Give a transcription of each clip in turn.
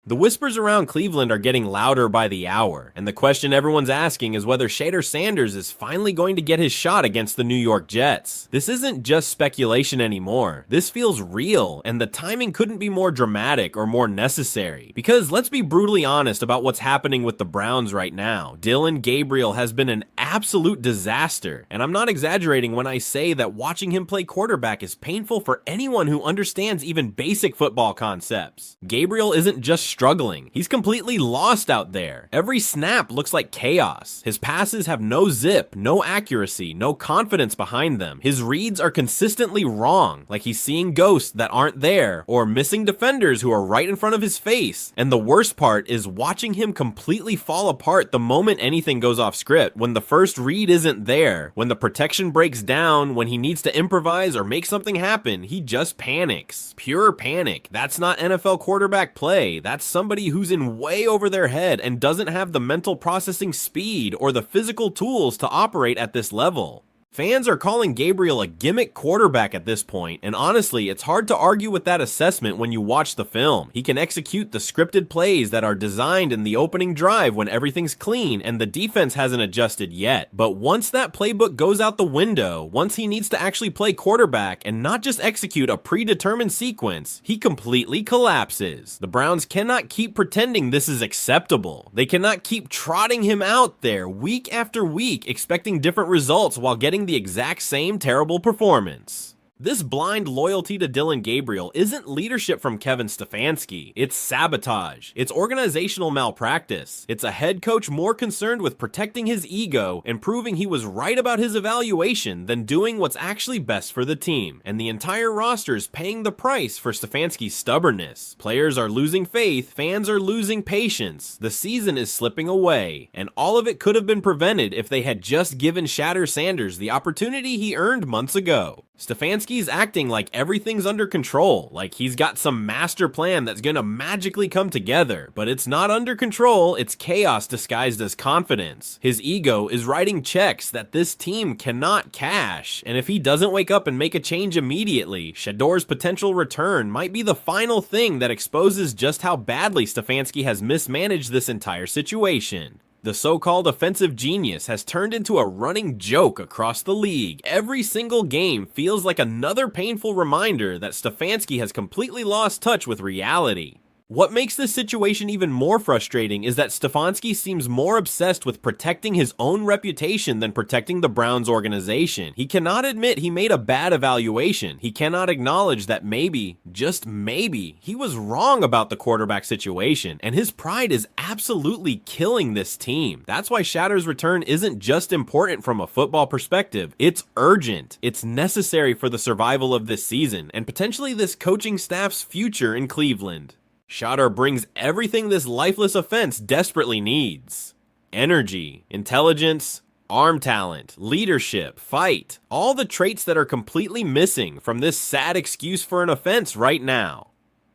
The whispers around Cleveland are getting louder by the hour, and the question everyone's asking is whether Shedeur Sanders is finally going to get his shot against the New York Jets. This isn't just speculation anymore. This feels real, and the timing couldn't be more dramatic or more necessary. Because let's be brutally honest about what's happening with the Browns right now. Dillon Gabriel has been an absolute disaster, and I'm not exaggerating when I say that watching him play quarterback is painful for anyone who understands even basic football concepts. Gabriel isn't just struggling. He's completely lost out there. Every snap looks like chaos. His passes have no zip, no accuracy, no confidence behind them. His reads are consistently wrong, like he's seeing ghosts that aren't there, or missing defenders who are right in front of his face. And the worst part is watching him completely fall apart the moment anything goes off script, when the first read isn't there, when the protection breaks down, when he needs to improvise or make something happen, he just panics. Pure panic. That's not NFL quarterback play. That's somebody who's in way over their head and doesn't have the mental processing speed or the physical tools to operate at this level. Fans are calling Gabriel a gimmick quarterback at this point, and honestly, it's hard to argue with that assessment when you watch the film. He can execute the scripted plays that are designed in the opening drive when everything's clean and the defense hasn't adjusted yet. But once that playbook goes out the window, once he needs to actually play quarterback and not just execute a predetermined sequence, he completely collapses. The Browns cannot keep pretending this is acceptable. They cannot keep trotting him out there week after week expecting different results while getting the exact same terrible performance. This blind loyalty to Dillon Gabriel isn't leadership from Kevin Stefanski. It's sabotage. It's organizational malpractice. It's a head coach more concerned with protecting his ego and proving he was right about his evaluation than doing what's actually best for the team. And the entire roster is paying the price for Stefanski's stubbornness. Players are losing faith, fans are losing patience, the season is slipping away, and all of it could have been prevented if they had just given Shedeur Sanders the opportunity he earned months ago. Stefanski's acting like everything's under control, like he's got some master plan that's gonna magically come together, but it's not under control, it's chaos disguised as confidence. His ego is writing checks that this team cannot cash, and if he doesn't wake up and make a change immediately, Shedeur's potential return might be the final thing that exposes just how badly Stefanski has mismanaged this entire situation. The so-called offensive genius has turned into a running joke across the league. Every single game feels like another painful reminder that Stefanski has completely lost touch with reality. What makes this situation even more frustrating is that Stefanski seems more obsessed with protecting his own reputation than protecting the Browns organization. He cannot admit he made a bad evaluation. He cannot acknowledge that maybe, just maybe, he was wrong about the quarterback situation, and his pride is absolutely killing this team. That's why Shedeur's return isn't just important from a football perspective. It's urgent. It's necessary for the survival of this season, and potentially this coaching staff's future in Cleveland. Shedeur brings everything this lifeless offense desperately needs. Energy, intelligence, arm talent, leadership, fight. All the traits that are completely missing from this sad excuse for an offense right now.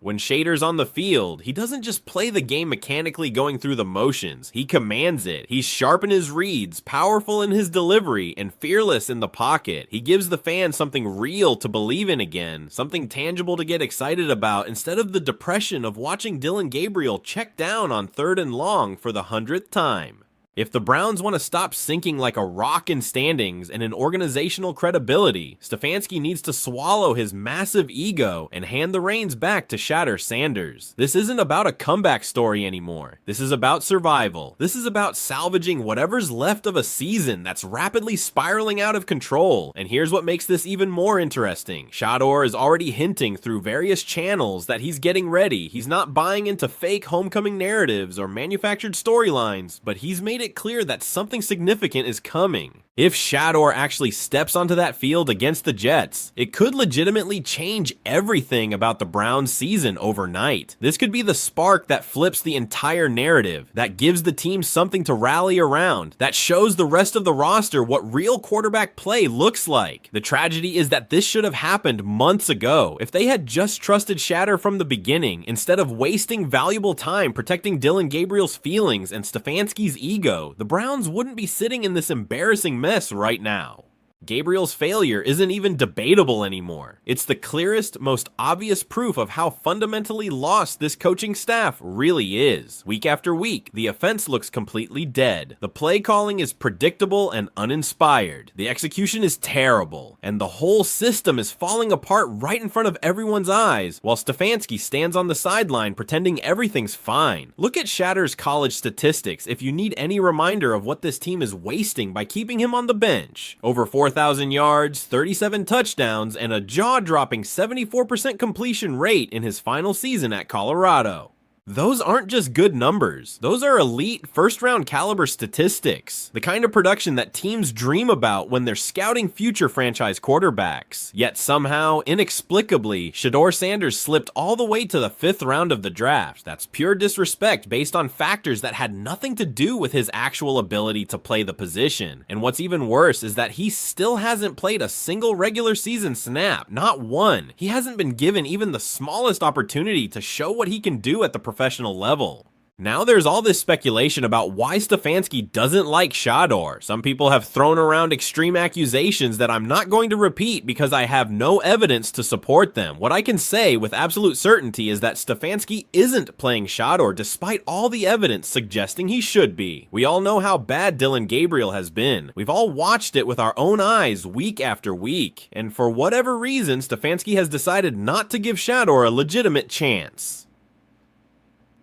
When Shedeur's on the field, he doesn't just play the game mechanically going through the motions. He commands it. He's sharp in his reads, powerful in his delivery, and fearless in the pocket. He gives the fans something real to believe in again, something tangible to get excited about instead of the depression of watching Dillon Gabriel check down on 3rd and long for the 100th time. If the Browns want to stop sinking like a rock in standings and in organizational credibility, Stefanski needs to swallow his massive ego and hand the reins back to Shedeur Sanders. This isn't about a comeback story anymore. This is about survival. This is about salvaging whatever's left of a season that's rapidly spiraling out of control. And here's what makes this even more interesting. Shedeur is already hinting through various channels that he's getting ready. He's not buying into fake homecoming narratives or manufactured storylines, but he's made it clear that something significant is coming. If Shedeur actually steps onto that field against the Jets, it could legitimately change everything about the Browns season overnight. This could be the spark that flips the entire narrative, that gives the team something to rally around, that shows the rest of the roster what real quarterback play looks like. The tragedy is that this should have happened months ago. If they had just trusted Shedeur from the beginning, instead of wasting valuable time protecting Dillon Gabriel's feelings and Stefanski's ego, the Browns wouldn't be sitting in this embarrassing mess right now. Gabriel's failure isn't even debatable anymore. It's the clearest, most obvious proof of how fundamentally lost this coaching staff really is. Week after week, the offense looks completely dead. The play calling is predictable and uninspired. The execution is terrible, and the whole system is falling apart right in front of everyone's eyes, while Stefanski stands on the sideline pretending everything's fine. Look at Shedeur's college statistics if you need any reminder of what this team is wasting by keeping him on the bench. Over 4,000 yards, 37 touchdowns, and a jaw-dropping 74% completion rate in his final season at Colorado. Those aren't just good numbers. Those are elite first-round caliber statistics. The kind of production that teams dream about when they're scouting future franchise quarterbacks. Yet somehow, inexplicably, Shedeur Sanders slipped all the way to the 5th round of the draft. That's pure disrespect based on factors that had nothing to do with his actual ability to play the position. And what's even worse is that he still hasn't played a single regular season snap. Not one. He hasn't been given even the smallest opportunity to show what he can do at the professional level. Now there's all this speculation about why Stefanski doesn't like Shedeur. Some people have thrown around extreme accusations that I'm not going to repeat because I have no evidence to support them. What I can say with absolute certainty is that Stefanski isn't playing Shedeur despite all the evidence suggesting he should be. We all know how bad Dillon Gabriel has been. We've all watched it with our own eyes week after week. And for whatever reason, Stefanski has decided not to give Shedeur a legitimate chance.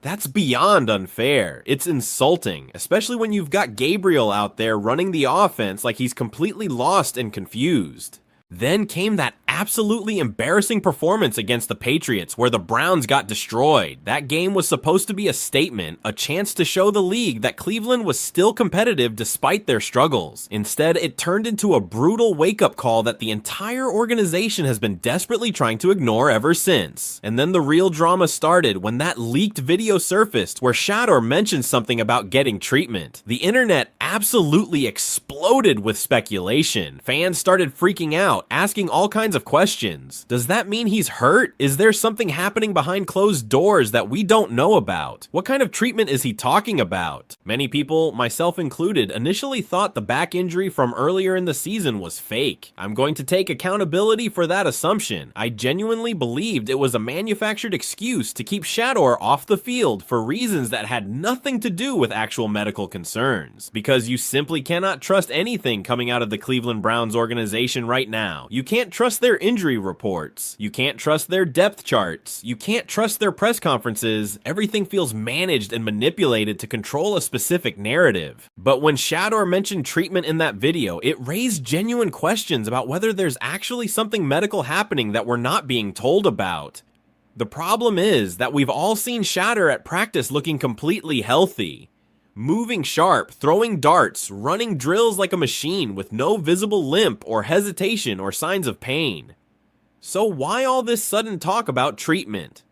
That's beyond unfair. It's insulting, especially when you've got Gabriel out there running the offense like he's completely lost and confused. Then came that absolutely embarrassing performance against the Patriots where the Browns got destroyed. That game was supposed to be a statement, a chance to show the league that Cleveland was still competitive despite their struggles. Instead, it turned into a brutal wake-up call that the entire organization has been desperately trying to ignore ever since. And then the real drama started when that leaked video surfaced where Shedeur mentioned something about getting treatment. The internet absolutely exploded with speculation. Fans started freaking out, asking all kinds of questions. Does that mean he's hurt? Is there something happening behind closed doors that we don't know about? What kind of treatment is he talking about? Many people, myself included, initially thought the back injury from earlier in the season was fake. I'm going to take accountability for that assumption. I genuinely believed it was a manufactured excuse to keep Shedeur off the field for reasons that had nothing to do with actual medical concerns. Because you simply cannot trust anything coming out of the Cleveland Browns organization right now. You can't trust their injury reports. You can't trust their depth charts. You can't trust their press conferences. Everything feels managed and manipulated to control a specific narrative. But when Shedeur mentioned treatment in that video, it raised genuine questions about whether there's actually something medical happening that we're not being told about. The problem is that we've all seen Shedeur at practice looking completely healthy. Moving sharp, throwing darts, running drills like a machine with no visible limp or hesitation or signs of pain. So why all this sudden talk about treatment?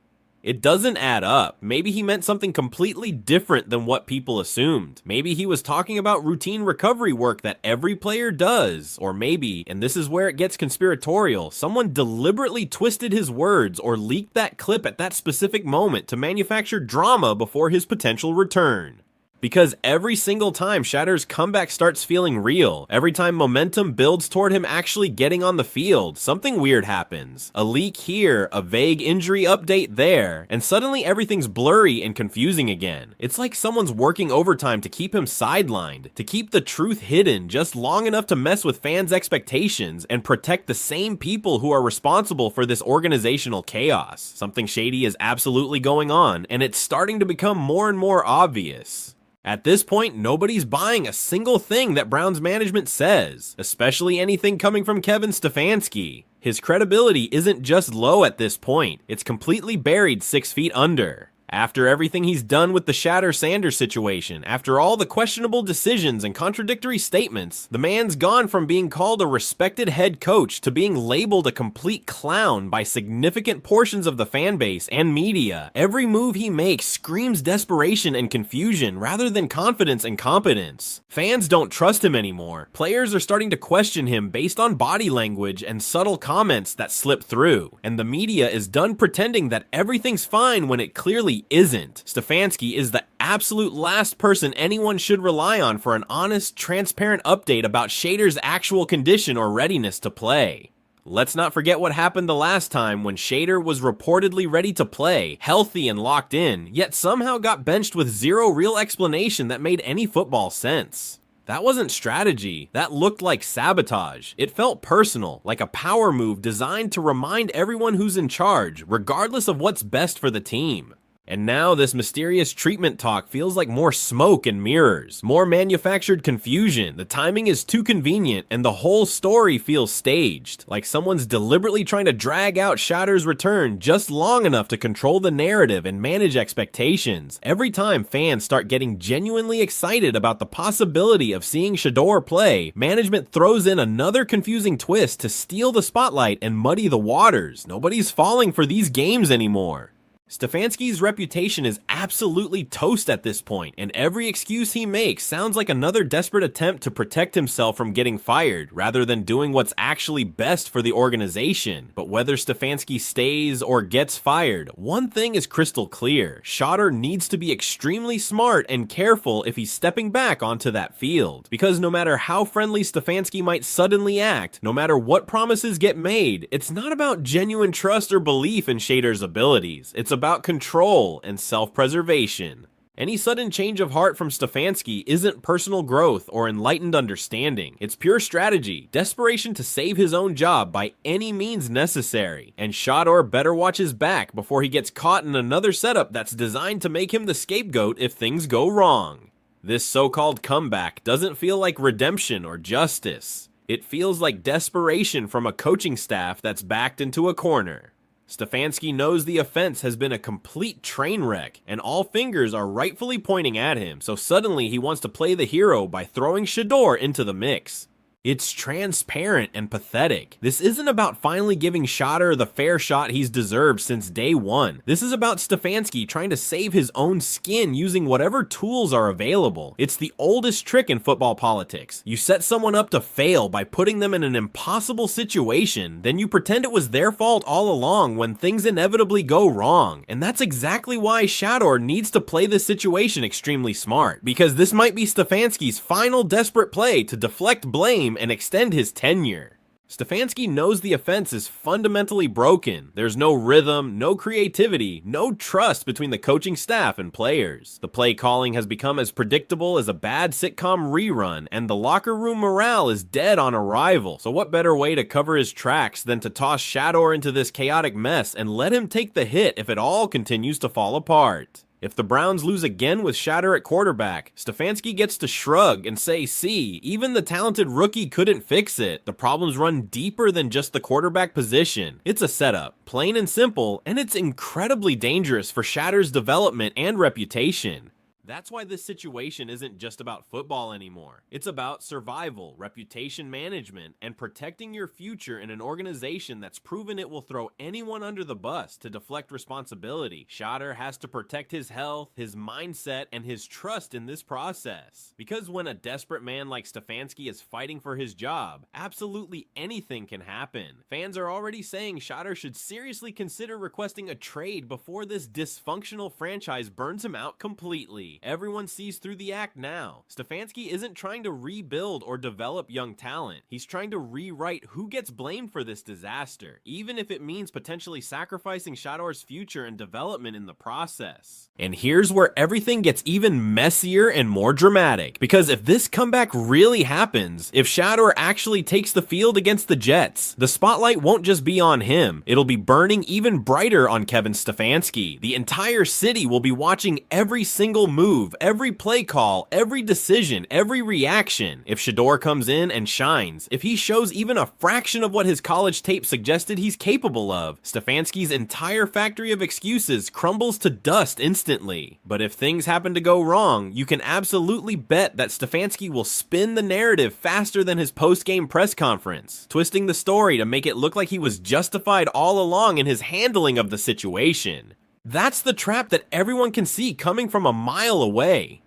It doesn't add up. Maybe he meant something completely different than what people assumed. Maybe he was talking about routine recovery work that every player does. Or maybe, and this is where it gets conspiratorial, someone deliberately twisted his words or leaked that clip at that specific moment to manufacture drama before his potential return. Because every single time Shedeur's comeback starts feeling real, every time momentum builds toward him actually getting on the field, something weird happens. A leak here, a vague injury update there, and suddenly everything's blurry and confusing again. It's like someone's working overtime to keep him sidelined, to keep the truth hidden just long enough to mess with fans' expectations and protect the same people who are responsible for this organizational chaos. Something shady is absolutely going on, and it's starting to become more and more obvious. At this point, nobody's buying a single thing that Browns management says, especially anything coming from Kevin Stefanski. His credibility isn't just low at this point, it's completely buried 6 feet under. After everything he's done with the Shedeur Sanders situation, after all the questionable decisions and contradictory statements, the man's gone from being called a respected head coach to being labeled a complete clown by significant portions of the fan base and media. Every move he makes screams desperation and confusion rather than confidence and competence. Fans don't trust him anymore. Players are starting to question him based on body language and subtle comments that slip through. And the media is done pretending that everything's fine when it clearly isn't. Stefanski is the absolute last person anyone should rely on for an honest, transparent update about Shedeur's actual condition or readiness to play. Let's not forget what happened the last time when Shedeur was reportedly ready to play, healthy and locked in, yet somehow got benched with zero real explanation that made any football sense. That wasn't strategy, that looked like sabotage. It felt personal, like a power move designed to remind everyone who's in charge, regardless of what's best for the team. And now this mysterious treatment talk feels like more smoke and mirrors, more manufactured confusion. The timing is too convenient and the whole story feels staged, like someone's deliberately trying to drag out Shedeur's return just long enough to control the narrative and manage expectations. Every time fans start getting genuinely excited about the possibility of seeing Shedeur play, management throws in another confusing twist to steal the spotlight and muddy the waters. Nobody's falling for these games anymore. Stefanski's reputation is absolutely toast at this point, and every excuse he makes sounds like another desperate attempt to protect himself from getting fired, rather than doing what's actually best for the organization. But whether Stefanski stays or gets fired, one thing is crystal clear: Shedeur needs to be extremely smart and careful if he's stepping back onto that field. Because no matter how friendly Stefanski might suddenly act, no matter what promises get made, it's not about genuine trust or belief in Shedeur's abilities. It's about control and self-preservation. Any sudden change of heart from Stefanski isn't personal growth or enlightened understanding. It's pure strategy, desperation to save his own job by any means necessary. And Shedeur better watch his back before he gets caught in another setup that's designed to make him the scapegoat if things go wrong. This so-called comeback doesn't feel like redemption or justice. It feels like desperation from a coaching staff that's backed into a corner. Stefanski knows the offense has been a complete train wreck, and all fingers are rightfully pointing at him, so suddenly he wants to play the hero by throwing Shedeur into the mix. It's transparent and pathetic. This isn't about finally giving Shedeur the fair shot he's deserved since day one. This is about Stefanski trying to save his own skin using whatever tools are available. It's the oldest trick in football politics. You set someone up to fail by putting them in an impossible situation, then you pretend it was their fault all along when things inevitably go wrong. And that's exactly why Shedeur needs to play this situation extremely smart, because this might be Stefanski's final desperate play to deflect blame and extend his tenure. Stefanski knows the offense is fundamentally broken. There's no rhythm, no creativity, no trust between the coaching staff and players. The play calling has become as predictable as a bad sitcom rerun, and the locker room morale is dead on arrival. So what better way to cover his tracks than to toss Shedeur into this chaotic mess and let him take the hit if it all continues to fall apart? If the Browns lose again with Shedeur at quarterback, Stefanski gets to shrug and say, see, even the talented rookie couldn't fix it. The problems run deeper than just the quarterback position. It's a setup, plain and simple, and it's incredibly dangerous for Shedeur's development and reputation. That's why this situation isn't just about football anymore. It's about survival, reputation management, and protecting your future in an organization that's proven it will throw anyone under the bus to deflect responsibility. Shedeur has to protect his health, his mindset, and his trust in this process. Because when a desperate man like Stefanski is fighting for his job, absolutely anything can happen. Fans are already saying Shedeur should seriously consider requesting a trade before this dysfunctional franchise burns him out completely. Everyone sees through the act now. Stefanski isn't trying to rebuild or develop young talent. He's trying to rewrite who gets blamed for this disaster, even if it means potentially sacrificing Shedeur's future and development in the process. And here's where everything gets even messier and more dramatic, because if this comeback really happens, if Shedeur actually takes the field against the Jets, the spotlight won't just be on him. It'll be burning even brighter on Kevin Stefanski. The entire city will be watching every single move, every play call, every decision, every reaction. If Shedeur comes in and shines, if he shows even a fraction of what his college tape suggested he's capable of, Stefanski's entire factory of excuses crumbles to dust instantly. But if things happen to go wrong, you can absolutely bet that Stefanski will spin the narrative faster than his post-game press conference, twisting the story to make it look like he was justified all along in his handling of the situation. That's the trap that everyone can see coming from a mile away.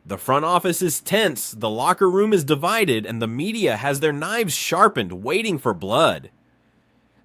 The front office is tense, the locker room is divided, and the media has their knives sharpened, waiting for blood.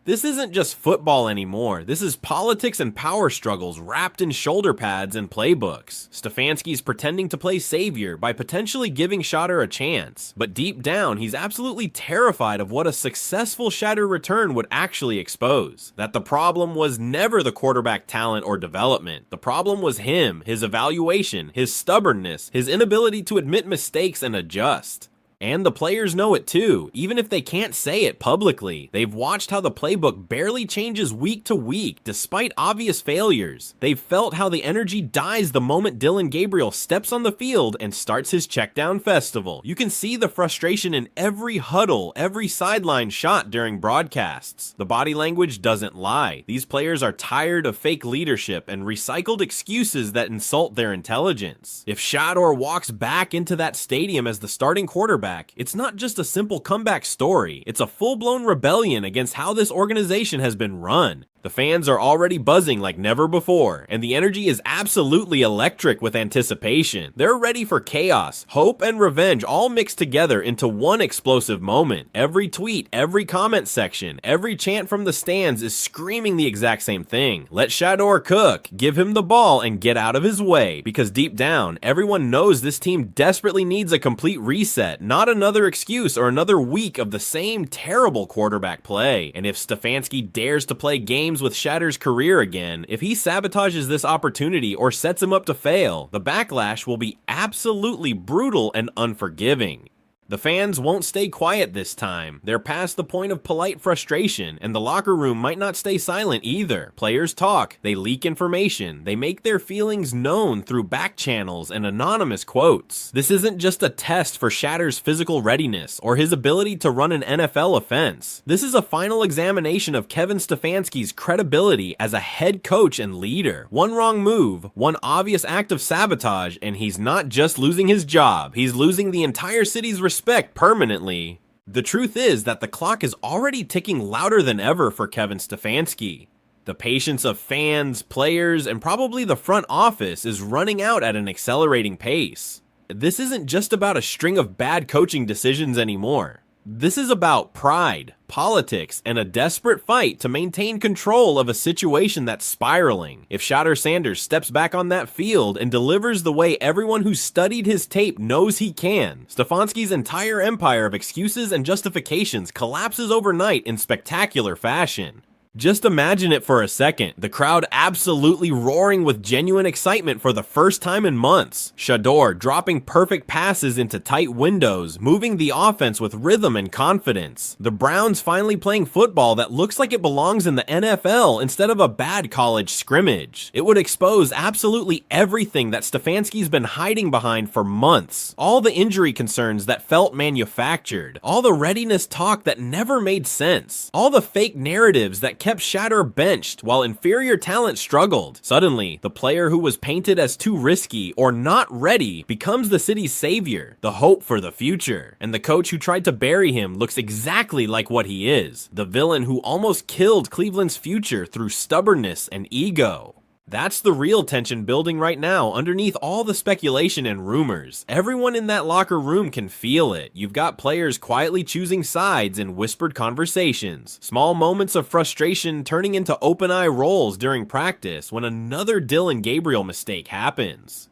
This isn't just football anymore. This is politics and power struggles wrapped in shoulder pads and playbooks. Stefanski's pretending to play savior by potentially giving Shedeur a chance, but deep down, he's absolutely terrified of what a successful Shedeur return would actually expose. That the problem was never the quarterback talent or development. The problem was him, his evaluation, his stubbornness, his inability to admit mistakes and adjust. And the players know it too, even if they can't say it publicly. They've watched how the playbook barely changes week to week, despite obvious failures. They've felt how the energy dies the moment Dillon Gabriel steps on the field and starts his checkdown festival. You can see the frustration in every huddle, every sideline shot during broadcasts. The body language doesn't lie. These players are tired of fake leadership and recycled excuses that insult their intelligence. If Shedeur walks back into that stadium as the starting quarterback, it's not just a simple comeback story, it's a full-blown rebellion against how this organization has been run. The fans are already buzzing like never before, and the energy is absolutely electric with anticipation. They're ready for chaos, hope, and revenge all mixed together into one explosive moment. Every tweet, every comment section, every chant from the stands is screaming the exact same thing. Let Shedeur cook, give him the ball, and get out of his way, because deep down, everyone knows this team desperately needs a complete reset, not another excuse or another week of the same terrible quarterback play. And if Stefanski dares to play games with Shedeur's career again, if he sabotages this opportunity or sets him up to fail, the backlash will be absolutely brutal and unforgiving. The fans won't stay quiet this time. They're past the point of polite frustration, and the locker room might not stay silent either. Players talk, they leak information, they make their feelings known through back channels and anonymous quotes. This isn't just a test for Shedeur's physical readiness or his ability to run an NFL offense. This is a final examination of Kevin Stefanski's credibility as a head coach and leader. One wrong move, one obvious act of sabotage, and he's not just losing his job, he's losing the entire city's respect permanently. The truth is that the clock is already ticking louder than ever for Kevin Stefanski. The patience of fans, players, and probably the front office is running out at an accelerating pace. This isn't just about a string of bad coaching decisions anymore. This is about pride, politics, and a desperate fight to maintain control of a situation that's spiraling. If Shedeur Sanders steps back on that field and delivers the way everyone who studied his tape knows he can, Stefanski's entire empire of excuses and justifications collapses overnight in spectacular fashion. Just imagine it for a second, the crowd absolutely roaring with genuine excitement for the first time in months. Shedeur dropping perfect passes into tight windows, moving the offense with rhythm and confidence. The Browns finally playing football that looks like it belongs in the NFL instead of a bad college scrimmage. It would expose absolutely everything that Stefanski's been hiding behind for months. All the injury concerns that felt manufactured. All the readiness talk that never made sense. All the fake narratives that kept Shedeur benched while inferior talent struggled. Suddenly, the player who was painted as too risky or not ready becomes the city's savior, the hope for the future. And the coach who tried to bury him looks exactly like what he is, the villain who almost killed Cleveland's future through stubbornness and ego. That's the real tension building right now underneath all the speculation and rumors. Everyone in that locker room can feel it. You've got players quietly choosing sides in whispered conversations. Small moments of frustration turning into open-eye rolls during practice when another Dillon Gabriel mistake happens.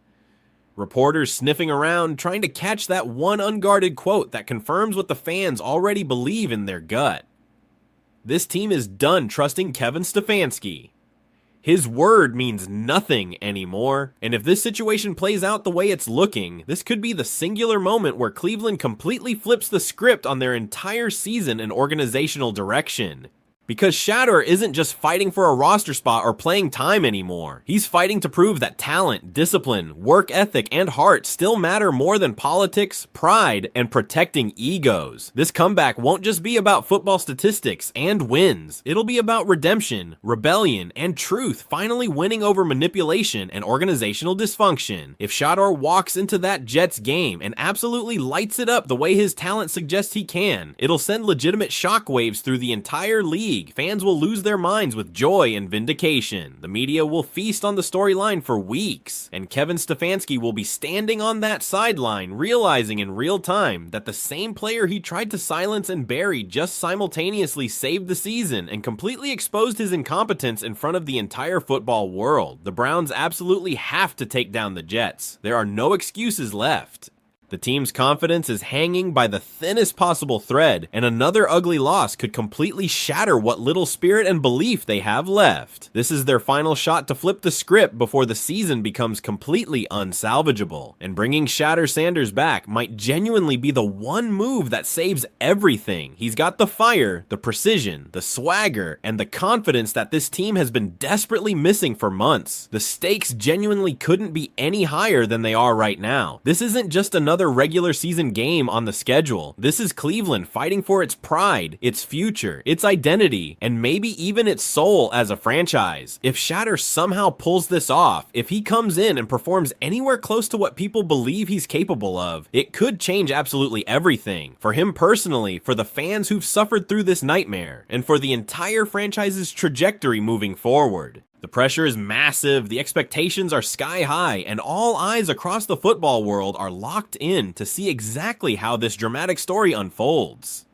Reporters sniffing around trying to catch that one unguarded quote that confirms what the fans already believe in their gut. This team is done trusting Kevin Stefanski. His word means nothing anymore, and if this situation plays out the way it's looking, this could be the singular moment where Cleveland completely flips the script on their entire season and organizational direction. Because Shedeur isn't just fighting for a roster spot or playing time anymore. He's fighting to prove that talent, discipline, work ethic, and heart still matter more than politics, pride, and protecting egos. This comeback won't just be about football statistics and wins. It'll be about redemption, rebellion, and truth finally winning over manipulation and organizational dysfunction. If Shedeur walks into that Jets game and absolutely lights it up the way his talent suggests he can, it'll send legitimate shockwaves through the entire league league, fans will lose their minds with joy and vindication. The media will feast on the storyline for weeks, and Kevin Stefanski will be standing on that sideline, realizing in real time that the same player he tried to silence and bury just simultaneously saved the season and completely exposed his incompetence in front of the entire football world. The Browns absolutely have to take down the Jets. There are no excuses left. The team's confidence is hanging by the thinnest possible thread, and another ugly loss could completely shatter what little spirit and belief they have left. This is their final shot to flip the script before the season becomes completely unsalvageable, and bringing Shedeur Sanders back might genuinely be the one move that saves everything. He's got the fire, the precision, the swagger, and the confidence that this team has been desperately missing for months. The stakes genuinely couldn't be any higher than they are right now. This isn't just another regular season game on the schedule. This is Cleveland fighting for its pride, its future, its identity, and maybe even its soul as a franchise. If Shedeur somehow pulls this off, if he comes in and performs anywhere close to what people believe he's capable of, it could change absolutely everything. For him personally, for the fans who've suffered through this nightmare, and for the entire franchise's trajectory moving forward. The pressure is massive, the expectations are sky high, and all eyes across the football world are locked in to see exactly how this dramatic story unfolds.